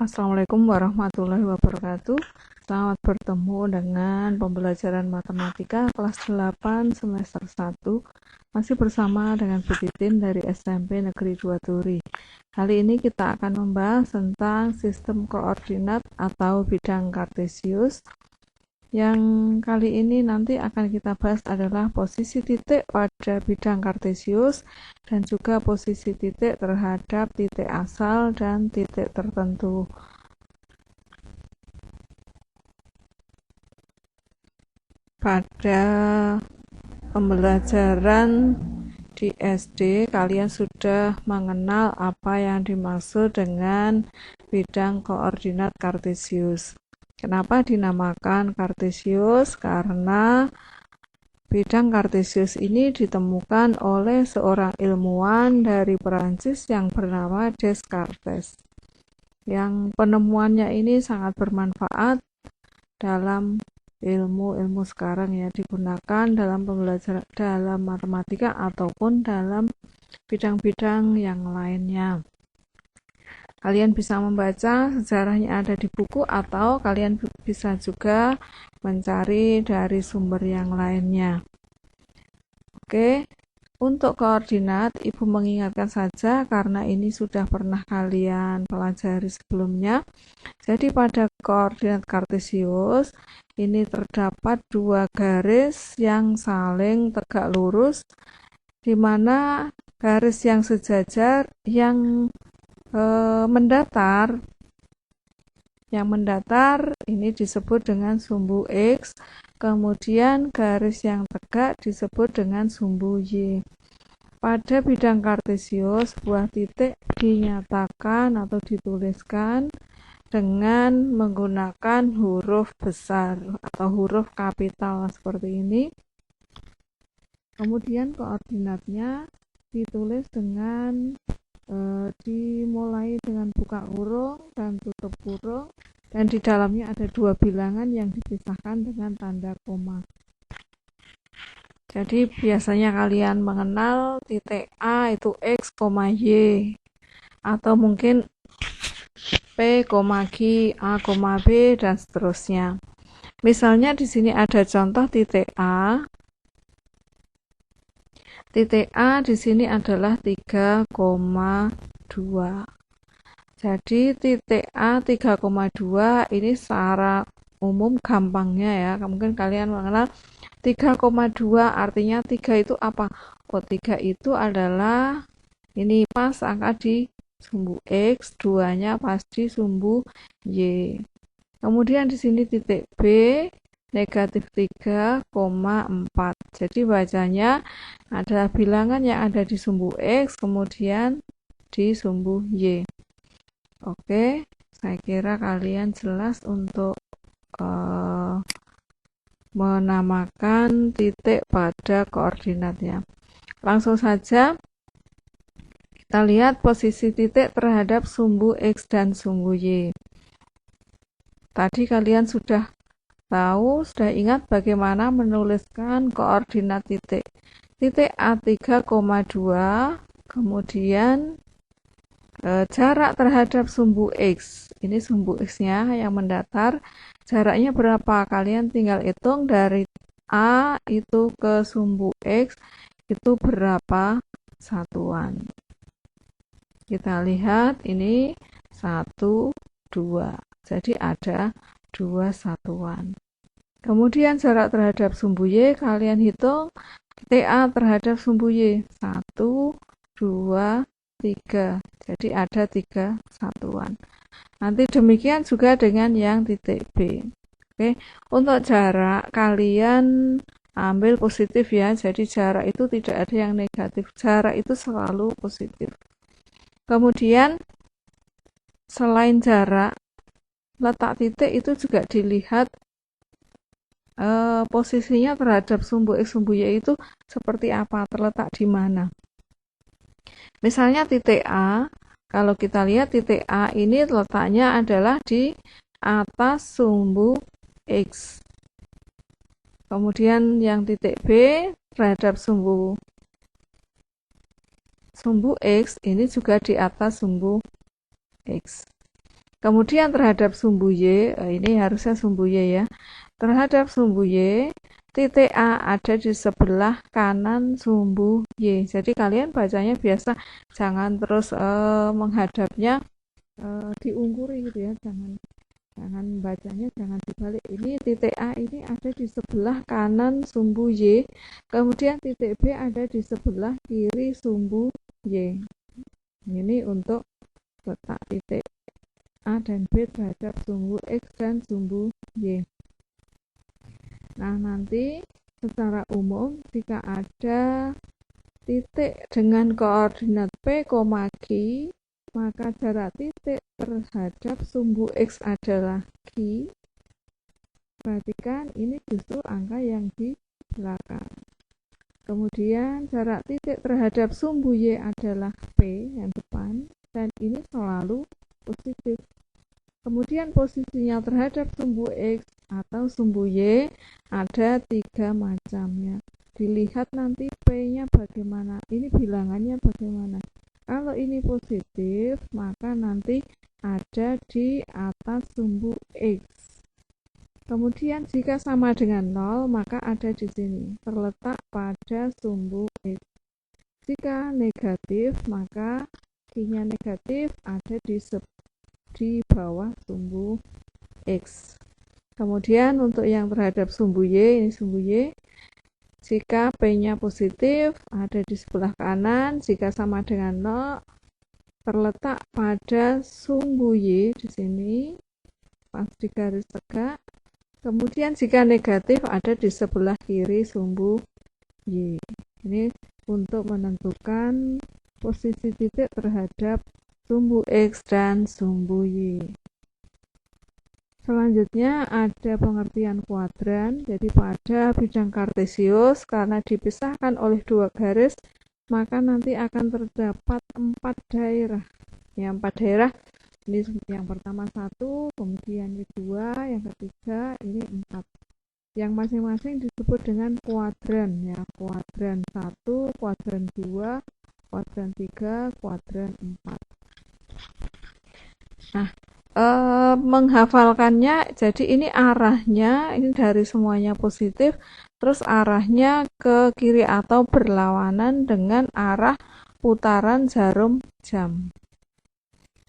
Assalamualaikum warahmatullahi wabarakatuh. Selamat bertemu dengan pembelajaran matematika kelas 8 semester 1. Masih bersama dengan Bu Titin dari SMP Negeri 2 Turi. Kali ini kita akan membahas tentang sistem koordinat atau bidang kartesius. Yang kali ini nanti akan kita bahas adalah posisi titik pada bidang kartesius dan juga posisi titik terhadap titik asal dan titik tertentu. Pada pembelajaran di SD, kalian sudah mengenal apa yang dimaksud dengan bidang koordinat kartesius. Kenapa dinamakan kartesius? Karena bidang kartesius ini ditemukan oleh seorang ilmuwan dari Perancis yang bernama Descartes. Yang penemuannya ini sangat bermanfaat dalam ilmu sekarang ya, digunakan dalam pembelajaran dalam matematika ataupun dalam bidang-bidang yang lainnya. Kalian bisa membaca sejarahnya ada di buku atau kalian bisa juga mencari dari sumber yang lainnya. Oke, untuk koordinat Ibu mengingatkan saja karena ini sudah pernah kalian pelajari sebelumnya. Jadi pada koordinat kartesius ini terdapat dua garis yang saling tegak lurus, di mana garis yang sejajar yang mendatar ini disebut dengan sumbu X, kemudian garis yang tegak disebut dengan sumbu Y. Pada bidang kartesius, sebuah titik dinyatakan atau dituliskan dengan menggunakan huruf besar atau huruf kapital seperti ini. Kemudian koordinatnya ditulis dengan dimulai dengan buka kurung dan tutup kurung, dan di dalamnya ada dua bilangan yang dipisahkan dengan tanda koma. Jadi biasanya kalian mengenal titik A itu X, Y, atau mungkin P, Q, A, B, dan seterusnya. Misalnya di sini ada contoh titik A. Titik A di sini adalah 3,2. Jadi titik A 3,2 ini secara umum gampangnya ya. Mungkin kalian mengenal 3,2 artinya 3 itu apa? Oh, 3 itu adalah ini pas angka di sumbu X, 2-nya pas di sumbu Y. Kemudian di sini titik B negatif 3,4. Jadi bacanya adalah bilangan yang ada di sumbu X kemudian di sumbu Y. Oke, saya kira kalian jelas untuk menamakan titik pada koordinatnya. Langsung saja kita lihat posisi titik terhadap sumbu X dan sumbu Y. Tadi kalian sudah sudah ingat bagaimana menuliskan koordinat titik. Titik A 3,2, kemudian jarak terhadap sumbu X. Ini sumbu X-nya yang mendatar. Jaraknya berapa? Kalian tinggal hitung dari A itu ke sumbu X itu berapa satuan. Kita lihat ini 1, 2. Jadi ada 2 satuan. Kemudian jarak terhadap sumbu Y kalian hitung titik A terhadap sumbu Y 1, 2, 3. Jadi ada 3 satuan. Nanti demikian juga dengan yang titik B. Oke, untuk jarak kalian ambil positif ya. Jadi jarak itu tidak ada yang negatif. Jarak itu selalu positif. Kemudian selain jarak, letak titik itu juga dilihat posisinya terhadap sumbu X, sumbu Y itu seperti apa, terletak di mana. Misalnya titik A, kalau kita lihat titik A ini letaknya adalah di atas sumbu X. Kemudian yang titik B terhadap sumbu X ini juga di atas sumbu X. Kemudian terhadap sumbu Y, ini harusnya sumbu Y ya. Terhadap sumbu Y, titik A ada di sebelah kanan sumbu Y. Jadi kalian bacanya biasa, jangan terus menghadapnya diungkuri gitu ya, jangan bacanya jangan dibalik. Ini titik A ini ada di sebelah kanan sumbu Y, kemudian titik B ada di sebelah kiri sumbu Y. Ini untuk letak titik A dan B terhadap sumbu X dan sumbu Y. Nah, nanti secara umum jika ada titik dengan koordinat P, Q, maka jarak titik terhadap sumbu X adalah Q. Perhatikan, ini justru angka yang di belakang. Kemudian jarak titik terhadap sumbu Y adalah P yang depan, dan ini selalu positif. Kemudian posisinya terhadap sumbu X atau sumbu Y ada 3 macamnya. Dilihat nanti P-nya bagaimana, ini bilangannya bagaimana. Kalau ini positif, maka nanti ada di atas sumbu X. Kemudian jika sama dengan 0, maka ada di sini, terletak pada sumbu X. Jika negatif, maka Q-nya negatif ada di bawah sumbu X. Kemudian untuk yang terhadap sumbu Y, ini sumbu Y, jika P-nya positif ada di sebelah kanan, jika sama dengan 0, terletak pada sumbu Y di sini, pas di garis tegak. Kemudian jika negatif ada di sebelah kiri sumbu Y. Ini untuk menentukan posisi titik terhadap sumbu X dan sumbu Y. Selanjutnya ada pengertian kuadran. Jadi pada bidang kartesius, karena dipisahkan oleh 2 garis, maka nanti akan terdapat 4 daerah. Ya, 4 daerah. Ini yang pertama 1, kemudian kedua, yang ketiga, ini 4. Yang masing-masing disebut dengan kuadran ya. Kuadran 1, kuadran 2, kuadran 3, kuadran 4. Nah, menghafalkannya, jadi ini arahnya ini dari semuanya positif, terus arahnya ke kiri atau berlawanan dengan arah putaran jarum jam.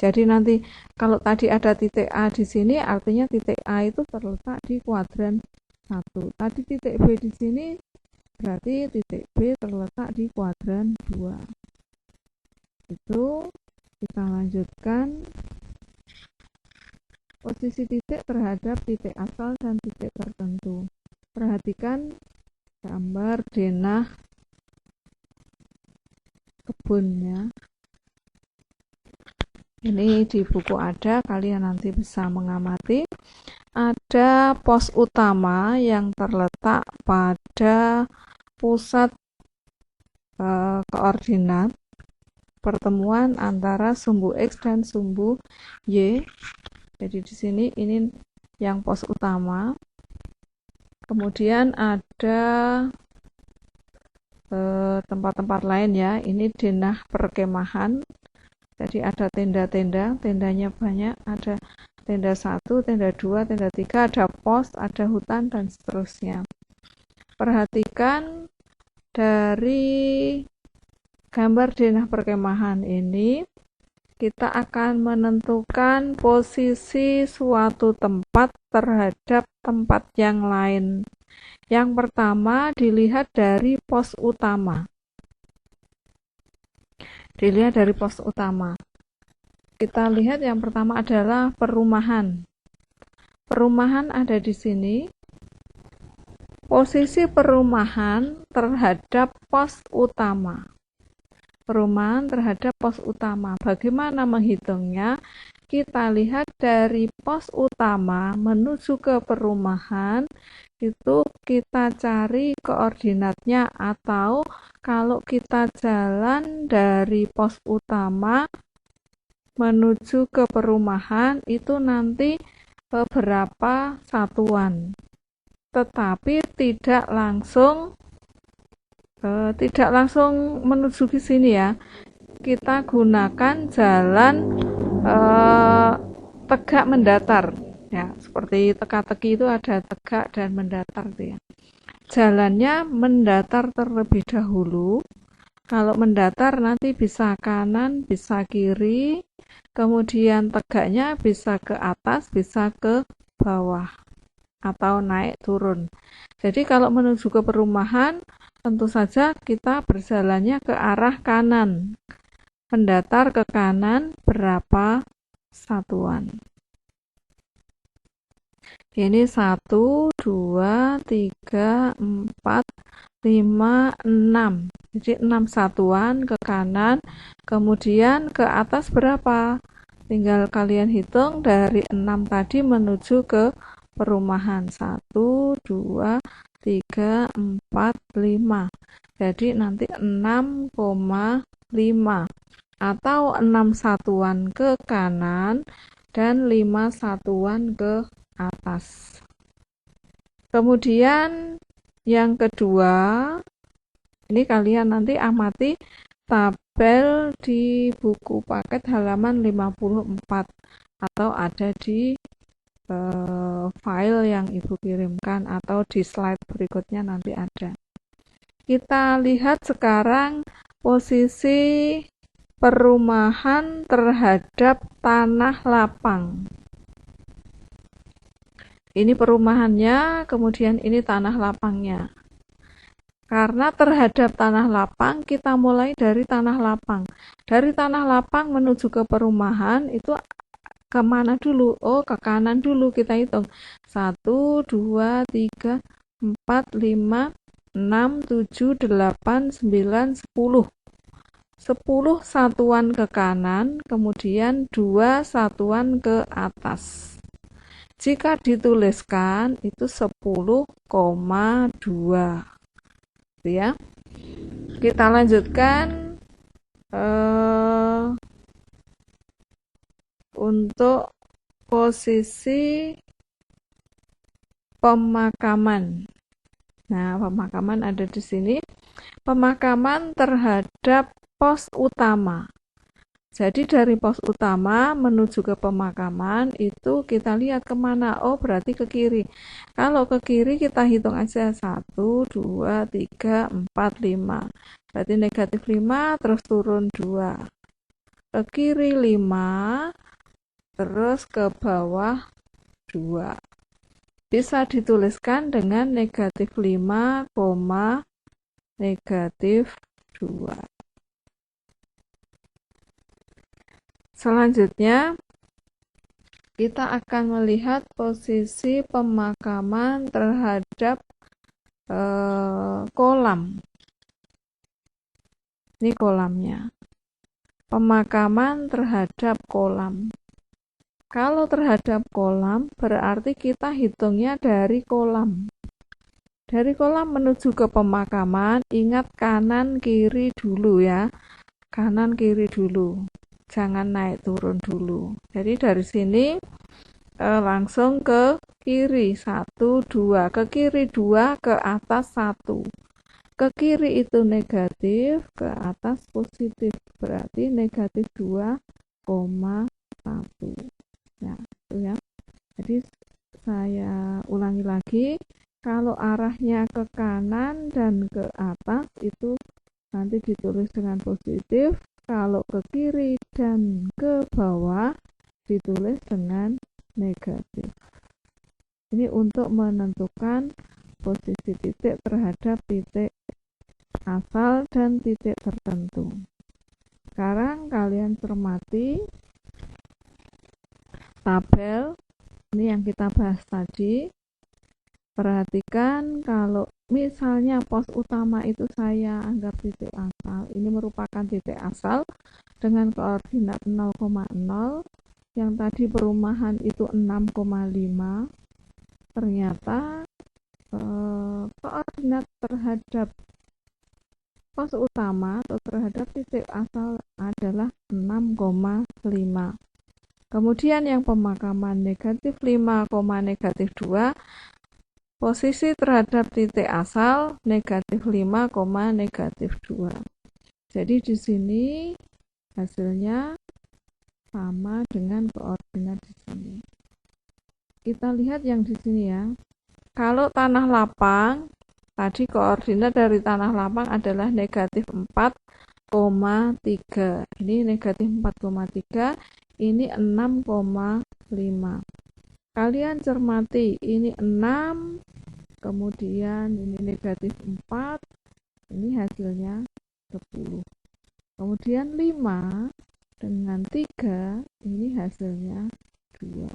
Jadi nanti kalau tadi ada titik A di sini, artinya titik A itu terletak di kuadran 1. Tadi titik B di sini, berarti titik B terletak di kuadran 2. Itu kita lanjutkan posisi titik terhadap titik asal dan titik tertentu. Perhatikan gambar denah kebunnya. Ini di buku ada, kalian nanti bisa mengamati. Ada pos utama yang terletak pada pusat koordinat pertemuan antara sumbu X dan sumbu Y. Jadi di sini ini yang pos utama. Kemudian ada tempat-tempat lain ya. Ini denah perkemahan. Jadi ada tenda-tenda, tendanya banyak, ada tenda 1, tenda 2, tenda 3, ada pos, ada hutan, dan seterusnya. Perhatikan dari gambar denah perkemahan ini, kita akan menentukan posisi suatu tempat terhadap tempat yang lain. Yang pertama dilihat dari pos utama. Dilihat dari pos utama. Kita lihat yang pertama adalah perumahan. Perumahan ada di sini. Posisi perumahan terhadap pos utama. Perumahan terhadap pos utama. Bagaimana menghitungnya? Kita lihat dari pos utama menuju ke perumahan, itu kita cari koordinatnya, atau kalau kita jalan dari pos utama menuju ke perumahan itu nanti beberapa satuan, tetapi tidak langsung menuju ke sini ya. Kita gunakan jalan tegak mendatar. Ya, seperti teka-teki itu ada tegak dan mendatar tuh ya. Jalannya mendatar terlebih dahulu. Kalau mendatar nanti bisa kanan, bisa kiri, kemudian tegaknya bisa ke atas, bisa ke bawah, atau naik turun. Jadi kalau menuju ke perumahan, tentu saja kita berjalannya ke arah kanan. Mendatar ke kanan berapa satuan? Ini 1, 2, 3, 4, 5, 6. Jadi 6 satuan ke kanan, kemudian ke atas berapa? Tinggal kalian hitung dari 6 tadi menuju ke perumahan. 1, 2, 3, 4, 5. Jadi nanti 6,5 atau 6 satuan ke kanan dan 5 satuan ke atas. Kemudian yang kedua, ini kalian nanti amati tabel di buku paket halaman 54 atau ada di file yang Ibu kirimkan atau di slide berikutnya nanti ada. Kita lihat sekarang posisi perumahan terhadap tanah lapang. Ini perumahannya, kemudian ini tanah lapangnya. Karena terhadap tanah lapang, kita mulai dari tanah lapang. Dari tanah lapang menuju ke perumahan, itu kemana dulu? Oh, ke kanan dulu kita hitung. 1, 2, 3, 4, 5, 6, 7, 8, 9, 10. 10 satuan ke kanan, kemudian 2 satuan ke atas. Jika dituliskan itu 10,2. Ya. Kita lanjutkan untuk posisi pemakaman. Nah, pemakaman ada di sini. Pemakaman terhadap pos utama. Jadi dari pos utama menuju ke pemakaman itu kita lihat kemana. Oh, berarti ke kiri. Kalau ke kiri kita hitung aja 1, 2, 3, 4, 5. Berarti negatif 5 terus turun 2. Ke kiri 5 terus ke bawah 2. Bisa dituliskan dengan negatif 5, negatif 2. Selanjutnya, kita akan melihat posisi pemakaman terhadap kolam. Ini kolamnya. Pemakaman terhadap kolam. Kalau terhadap kolam, berarti kita hitungnya dari kolam. Dari kolam menuju ke pemakaman, ingat kanan kiri dulu ya. Kanan kiri dulu. Jangan naik turun dulu. Jadi dari sini langsung ke kiri 1, 2. Ke kiri 2, ke atas 1. Ke kiri itu negatif, ke atas positif. Berarti negatif 2,1. Ya, itu ya. Jadi saya ulangi lagi. Kalau arahnya ke kanan dan ke atas itu nanti ditulis dengan positif. Kalau ke kiri dan ke bawah ditulis dengan negatif. Ini untuk menentukan posisi titik terhadap titik asal dan titik tertentu. Sekarang kalian cermati tabel ini yang kita bahas tadi. Perhatikan kalau misalnya pos utama itu saya anggap titik asal, ini merupakan titik asal dengan koordinat 0,0, yang tadi perumahan itu 6,5, ternyata koordinat terhadap pos utama atau terhadap titik asal adalah 6,5. Kemudian yang pemakaman negatif 5, negatif 2, posisi terhadap titik asal negatif 5, negatif 2. Jadi di sini hasilnya sama dengan koordinat di sini. Kita lihat yang di sini ya. Kalau tanah lapang, tadi koordinat dari tanah lapang adalah negatif 4,3. Ini negatif 4,3, ini 6,5. Kalian cermati, ini 6, kemudian ini negatif 4, ini hasilnya 10. Kemudian 5 dengan 3, ini hasilnya 2.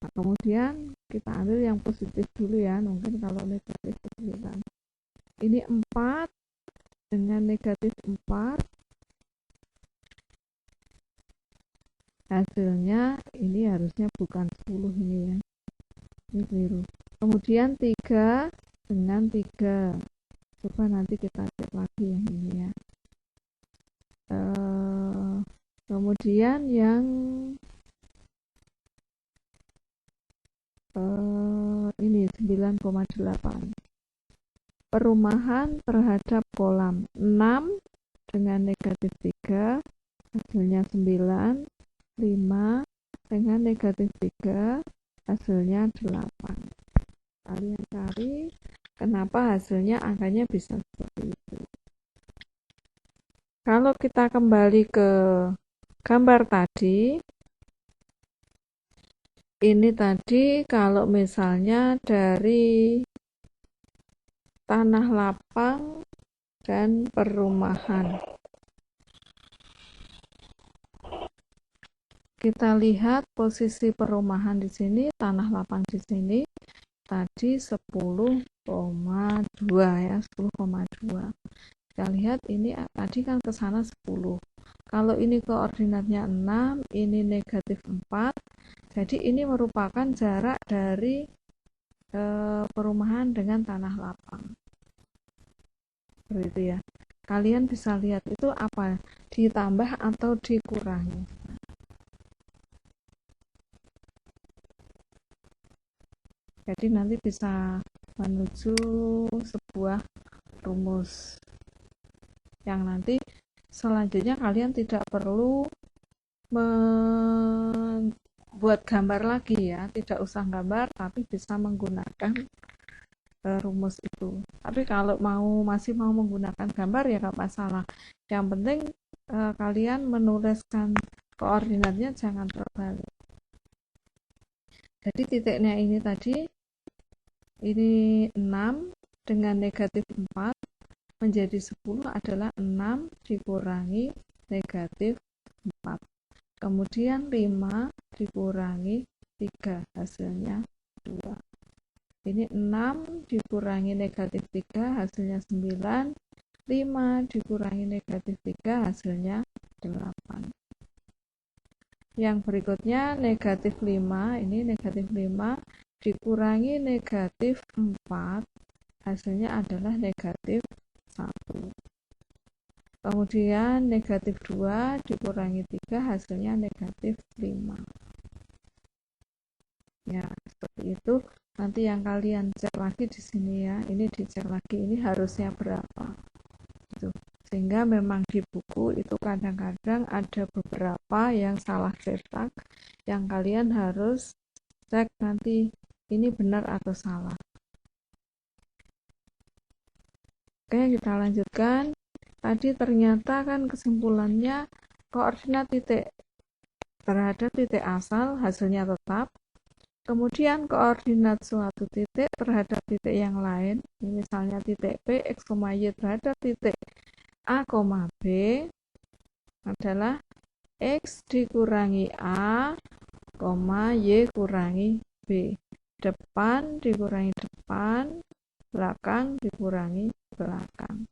Nah, kemudian kita ambil yang positif dulu ya, mungkin kalau negatif kesulitan. Ini 4 dengan negatif 4, hasilnya ini harusnya bukan 10 ini ya, ini keliru. Kemudian 3 dengan 3, coba nanti kita cek lagi yang ini ya. Kemudian yang ini 9,8. Perumahan terhadap kolam 6 dengan negatif 3, hasilnya 9. 5 dengan negatif 3, hasilnya 8. Kalian cari kenapa hasilnya angkanya bisa seperti itu. Kalau kita kembali ke gambar tadi, ini tadi kalau misalnya dari tanah lapang dan perumahan. Kita lihat posisi perumahan di sini, tanah lapang di sini tadi 10,2 ya, 10,2. Kita lihat ini tadi kan ke sana 10. Kalau ini koordinatnya 6, ini negatif 4. Jadi ini merupakan jarak dari perumahan dengan tanah lapang. Seperti ya. Kalian bisa lihat itu apa? Ditambah atau dikurangi. Jadi nanti bisa menuju sebuah rumus yang nanti selanjutnya kalian tidak perlu membuat gambar lagi ya, tidak usah gambar tapi bisa menggunakan rumus itu. Tapi kalau masih mau menggunakan gambar ya nggak masalah. Yang penting kalian menuliskan koordinatnya jangan terbalik. Jadi titiknya ini tadi, ini 6 dengan negatif 4 menjadi 10 adalah 6 dikurangi negatif 4. Kemudian 5 dikurangi 3, hasilnya 2. Ini 6 dikurangi negatif 3, hasilnya 9. 5 dikurangi negatif 3, hasilnya 8. Yang berikutnya negatif 5, ini negatif 5 dikurangi negatif 4, hasilnya adalah negatif 1. Kemudian negatif 2 dikurangi 3, hasilnya negatif 5. Ya, seperti itu. Nanti yang kalian cek lagi di sini ya, ini dicek lagi, ini harusnya berapa. Gitu. Sehingga memang di buku itu kadang-kadang ada beberapa yang salah cetak, yang kalian harus cek nanti ini benar atau salah. Oke, kita lanjutkan. Tadi ternyata kan kesimpulannya koordinat titik terhadap titik asal hasilnya tetap. Kemudian koordinat suatu titik terhadap titik yang lain, misalnya titik P, X, Y terhadap titik A, B adalah X dikurangi A, Y kurangi B. Depan dikurangi depan, belakang dikurangi belakang.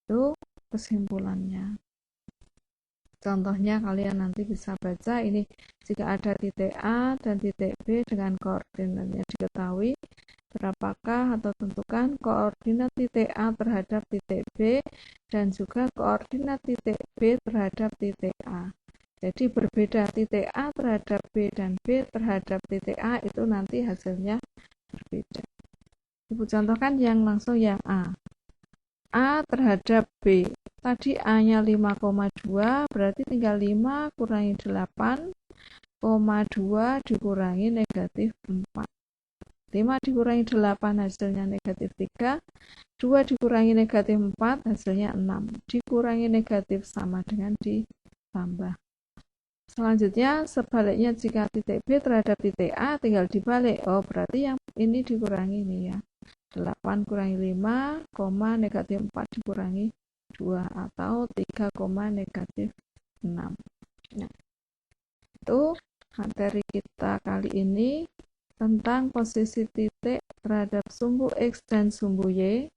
Itu kesimpulannya. Contohnya kalian nanti bisa baca ini, jika ada titik A dan titik B dengan koordinatnya diketahui, berapakah atau tentukan koordinat titik A terhadap titik B dan juga koordinat titik B terhadap titik A. Jadi berbeda titik A terhadap B dan B terhadap titik A itu nanti hasilnya berbeda. Ibu contohkan yang langsung yang A. A terhadap B. Tadi A-nya 5,2, berarti tinggal 5 kurangi 8,2 dikurangi negatif 4. 5 dikurangi 8 hasilnya negatif 3. 2 dikurangi negatif 4 hasilnya 6. Dikurangi negatif sama dengan ditambah. Selanjutnya, sebaliknya jika titik B terhadap titik A tinggal dibalik. Oh, berarti yang ini dikurangi ini ya. 8 kurangi 5, negatif 4 dikurangi 2 atau 3, negatif 6. Nah, itu materi kita kali ini tentang posisi titik terhadap sumbu X dan sumbu Y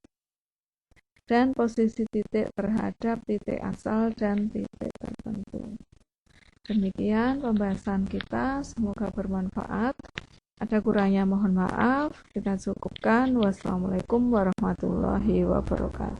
dan posisi titik terhadap titik asal dan titik tertentu. Demikian pembahasan kita, semoga bermanfaat. Ada kurangnya mohon maaf, kita cukupkan. Wassalamualaikum warahmatullahi wabarakatuh.